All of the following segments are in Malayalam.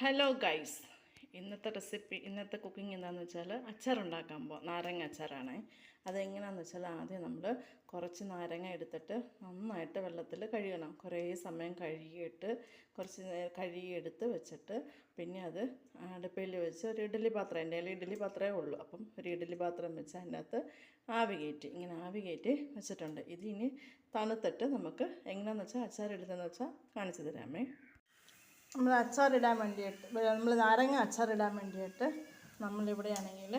ഹലോ ഗൈസ്, ഇന്നത്തെ കുക്കിംഗ് എന്താണെന്ന് വെച്ചാൽ അച്ചാറുണ്ടാക്കാൻ നാരങ്ങ അച്ചാറാണ്. അതെങ്ങനെയാണെന്ന് വെച്ചാൽ ആദ്യം നമ്മൾ കുറച്ച് നാരങ്ങ എടുത്തിട്ട് നന്നായിട്ട് വെള്ളത്തിൽ കഴുകണം. കുറേ സമയം കഴുകിയെടുത്ത് വെച്ചിട്ട് പിന്നെ അത് അടുപ്പിൽ വെച്ച് ഒരു ഇഡ്ഡലി പാത്രം, എൻ്റെ കയ്യിൽ ഇഡ്ഡലി പാത്രമേ ഉള്ളൂ. അപ്പം ഒരു ഇഡ്ഡലി പാത്രം വെച്ച് അതിൻ്റെ അകത്ത് ആവി കയറ്റി വെച്ചിട്ടുണ്ട്. ഇതിനി തണുത്തിട്ട് നമുക്ക് എങ്ങനെയാണെന്ന് വെച്ചാൽ അച്ചാറെടുത്തതെന്ന് വെച്ചാൽ കാണിച്ചു തരാമേ. നമ്മൾ അച്ചാറിടാൻ വേണ്ടിയിട്ട്, നമ്മൾ നാരങ്ങ അച്ചാറിടാൻ വേണ്ടിയിട്ട് നമ്മളിവിടെയാണെങ്കിൽ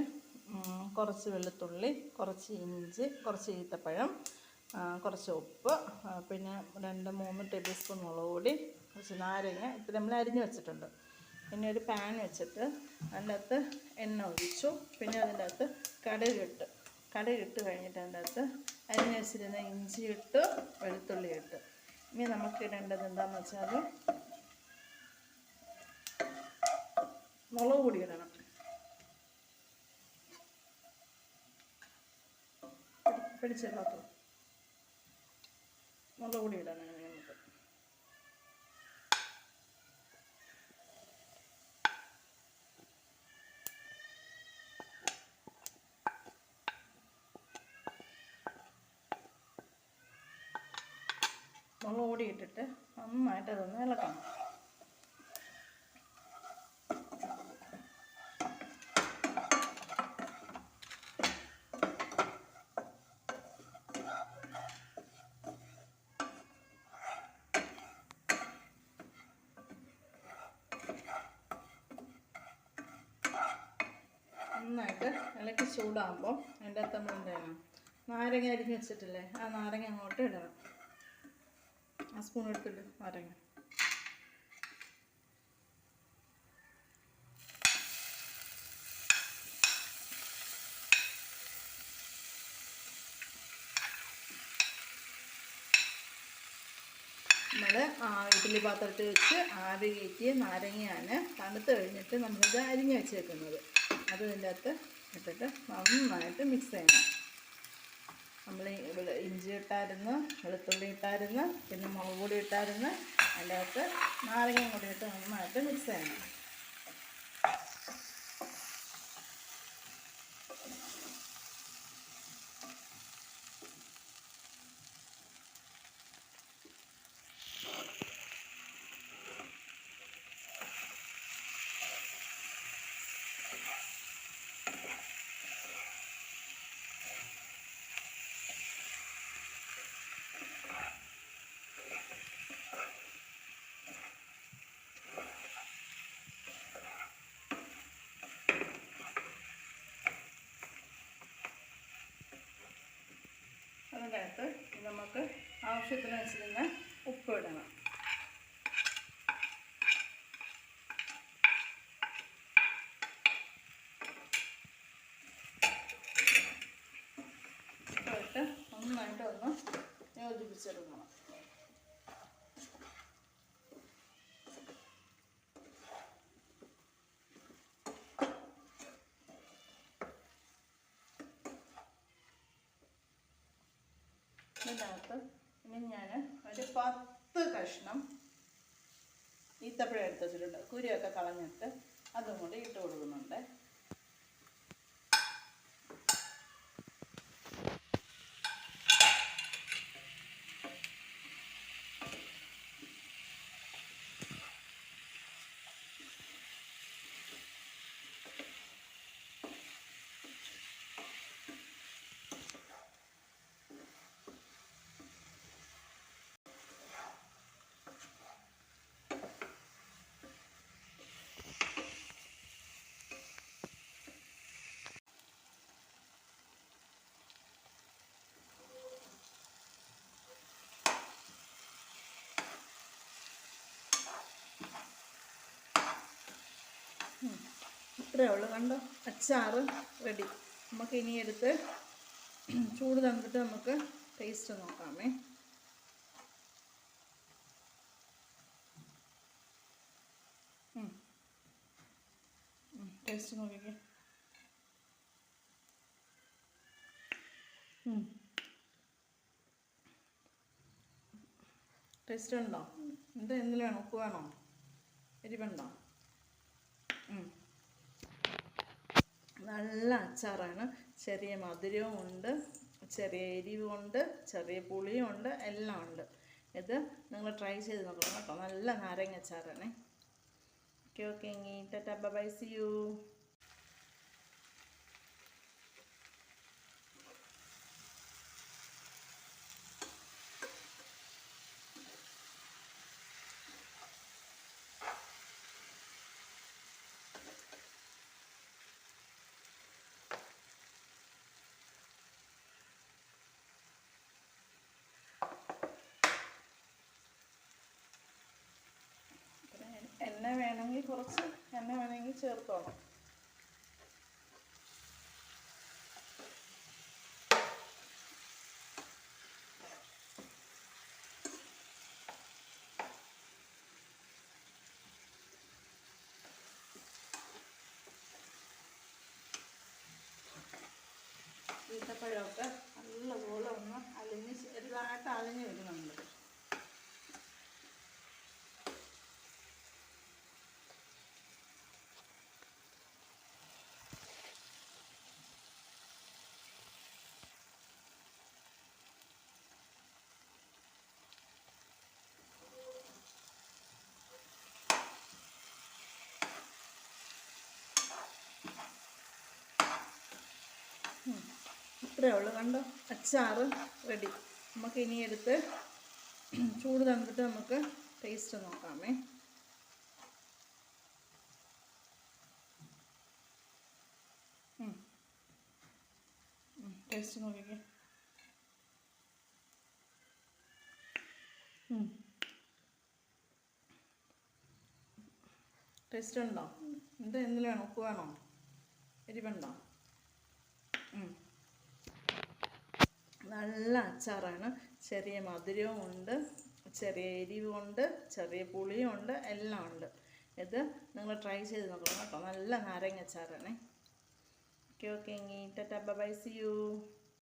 കുറച്ച് വെളുത്തുള്ളി, കുറച്ച് ഇഞ്ചി, കുറച്ച് ഈത്തപ്പഴം, കുറച്ച് ഉപ്പ്, പിന്നെ 2-3 ടേബിൾ സ്പൂൺ മുളക് പൊടി, കുറച്ച് നാരങ്ങ ഇത്ര നമ്മൾ അരിഞ്ഞ് വെച്ചിട്ടുണ്ട്. പിന്നെ ഒരു പാൻ വെച്ചിട്ട് അതിൻ്റെ അകത്ത് എണ്ണ ഒഴിച്ചു. പിന്നെ അതിൻ്റെ അകത്ത് കടുകിട്ട് കഴിഞ്ഞിട്ട് അതിൻ്റെ അകത്ത് അരിഞ്ഞ് വെച്ചിരുന്ന ഇഞ്ചി ഇട്ട്, വെളുത്തുള്ളി ഇട്ട്. ഇനി നമുക്ക് ഇടേണ്ടത് എന്താണെന്ന് വെച്ചാൽ മുളക് പൊടി ഇടണം. പിടിച്ചേർത്ത് മുളക് പൊടി ഇടണം. നമുക്ക് മുളക് പൊടി ഇട്ടിട്ട് നന്നായിട്ട് അതൊന്ന് ഇളക്കണം. നന്നായിട്ട് ഇളക്കി ചൂടാകുമ്പോൾ അതിൻ്റെ അകത്ത് നമ്മൾ എന്ത് ചെയ്യണം, നാരങ്ങ അരിഞ്ഞ് വെച്ചിട്ടില്ലേ, ആ നാരങ്ങ അങ്ങോട്ട് ഇടണം. ആ സ്പൂൺ എടുത്തിട്ട് നാരങ്ങ നമ്മൾ ഇഡ്ഡലി പാത്രത്തിൽ വെച്ച് ആവി കയറ്റിയ നാരങ്ങയാണ്. തണുത്ത് കഴിഞ്ഞിട്ട് നമ്മളിത് അരിഞ്ഞ് വെച്ചേക്കുന്നത്. അത് ഇതിൻ്റെ അകത്ത് ഇട്ടിട്ട് നന്നായിട്ട് മിക്സ് ചെയ്യണം. നമ്മൾ ഇഞ്ചി ഇട്ടായിരുന്നു, വെളുത്തുള്ളി ഇട്ടായിരുന്നു, പിന്നെ മുളക് പൊടി ഇട്ടായിരുന്നു. അതിൻ്റെ അകത്ത് നാരങ്ങയും കൂടി ഇട്ട് നന്നായിട്ട് മിക്സ് ചെയ്യണം. അതിൻ്റെ അകത്ത് നമുക്ക് ആവശ്യത്തിന് വെച്ചിരുന്ന ഉപ്പ് ഇടണം. ഉപ്പിട്ട് നന്നായിട്ട് ഒന്ന് യോജിപ്പിച്ചെടുക്കണം. ഇതിനകത്ത് ഇനി ഞാൻ ഒരു 10 കഷ്ണം ഈത്തപ്പഴം എടുത്ത് വെച്ചിട്ടുണ്ട്. കുരുവൊക്കെ കളഞ്ഞിട്ട് അതും കൂടി ഇട്ട് കൊടുക്കുന്നുണ്ട്. ഇത്രയേ ഉള്ളൂ, കണ്ടോ, അച്ചാറ് റെഡി. നമുക്ക് ഇനി എടുത്ത് ചൂട് തന്നിട്ട് നമുക്ക് ടേസ്റ്റ് നോക്കാമേ. ടേസ്റ്റ് നോക്കിക്കേ. ടേസ്റ്റ് ഉണ്ടോ? എന്ത് എന്തിൽ വേണം? ഉപ്പ് വേണോ? എരിവുണ്ടോ? നല്ല അച്ചാറാണ്. ചെറിയ മധുരവും ഉണ്ട്, ചെറിയ എരിവുമുണ്ട്, ചെറിയ പുളിയും ഉണ്ട്, എല്ലാം ഉണ്ട്. ഇത് നിങ്ങൾ ട്രൈ ചെയ്ത് നോക്കണം കേട്ടോ. നല്ല നാരങ്ങ അച്ചാറാണേ. ഓക്കെ ഓക്കെ എങ്കിൽ ടാറ്റാ ബൈ സി യു. എണ്ണ വേണമെങ്കിൽ കുറച്ച് എണ്ണ വേണമെങ്കിൽ ചേർത്തോണം. ഈത്തപ്പഴമൊക്കെ നല്ലപോലെ ഒന്ന് ചെറുതായിട്ട് അലിഞ്ഞ് വരുന്നുണ്ട്. ഇത്രയേ ഉള്ളൂ, കണ്ടോ, അച്ചാറ് റെഡി. നമുക്ക് ഇനി എടുത്ത് ചൂട് തന്നിട്ട് നമുക്ക് ടേസ്റ്റ് നോക്കാമേ. ടേസ്റ്റ് നോക്കിക്കേ. ടേസ്റ്റ് ഉണ്ടോ? എന്തെങ്കിലും വേണോ? ഉപ്പ് വേണോ? എരിവുണ്ടോ? നല്ല അച്ചാറാണ്. ചെറിയ മധുരവും ഉണ്ട്, ചെറിയ എരിവുമുണ്ട്, ചെറിയ പുളിയും ഉണ്ട്, എല്ലാം ഉണ്ട്. ഇത് നിങ്ങൾ ട്രൈ ചെയ്ത് നോക്കണം കേട്ടോ. നല്ല നാരങ്ങ അച്ചാറാണേ. ഓക്കെ ഓക്കെ എങ്കിൽ ടാറ്റാ ബൈ സി യു.